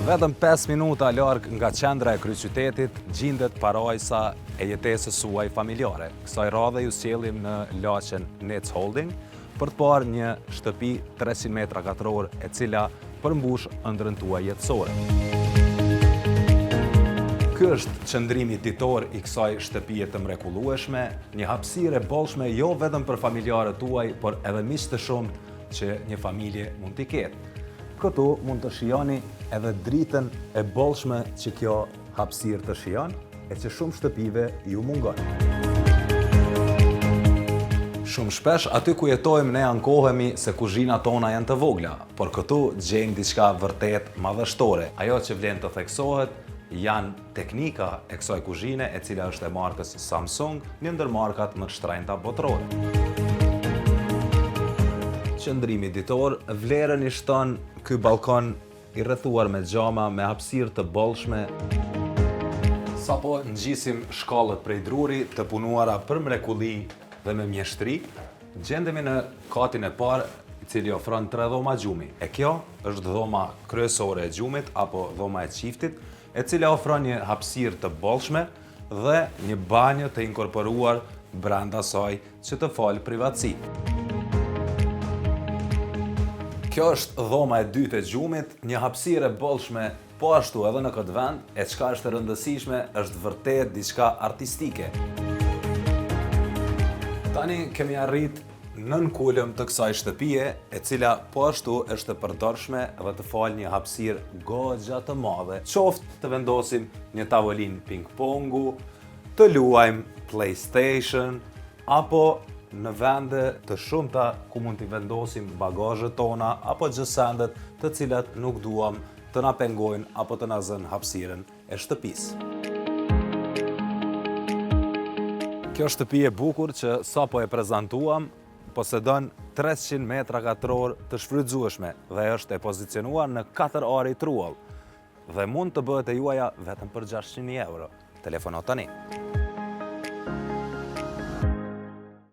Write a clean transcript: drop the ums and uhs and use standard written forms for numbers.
Vetëm 5 minuta larg nga qendra e kryeqytetit gjendet parajsa e jetesës suaj familjare. Kësaj radhe ju sjellim në laqen Nec Holding për të parë një shtëpi 300 metra katror e cila përmbush ëndrrën tuaj jetësore. Ky është qëndrimi ditor i kësaj shtëpie të mrekullueshme, një hapësirë e bollshme jo vetëm për familjarët tuaj, por edhe miq të shumtë që një familje mund t'i ketë. Këtu mund të shijoni edhe dritën e bollshme që kjo hapësirë të shijon e që shumë shtëpive ju mungon. Shumë shpesh aty ku jetojmë ne ankohemi se kuzhinat tona janë të vogla, por këtu gjejmë diçka vërtet madhështore. Ajo që vlen të theksohet janë teknika e kësaj kuzhine e cila është e markës Samsung, një ndër markat më të shtrenjta botërore. Qëndrimi ditor, vlerën i shton ky balkon i rrethuar me xhama, me hapësirë të bollshme. Sapo ngjisim shkallët prej druri të punuara për mrekulli dhe me mjeshtri, gjendemi në katin e parë i cili ofron 3 dhoma gjumi. E kjo është dhoma kryesore e gjumit apo dhoma e qiftit, e cila ofron një hapësirë të bollshme dhe një banjë të inkorporuar brenda saj që të fal privatësi. Kjo është dhoma e dytë e gjumit, një hapësirë e bollshme po ashtu edhe në këtë vend, e çka është e rëndësishme është vërtet diçka artistike. Tani kemi arrit nën kulëm të kësaj shtëpie, e cila po ashtu është e përdorshme dhe të fal një hapësirë goxha të madhe. Qoftë të vendosim një tavolinë ping-pongu, të luajmë PlayStation apo në vende të shumta ku mund t'i vendosim bagazhet tona apo gjësendet të cilat nuk duam të na pengojnë apo të na zënë hapësirën e shtëpisë. Kjo shtëpi e bukur që sapo e prezantuam posedon 300 metra katror të shfrytzueshme dhe është e pozicionuar në 4 are truall dhe mund të bëhet e juaja vetëm për 600.000 euro. Telefono tani.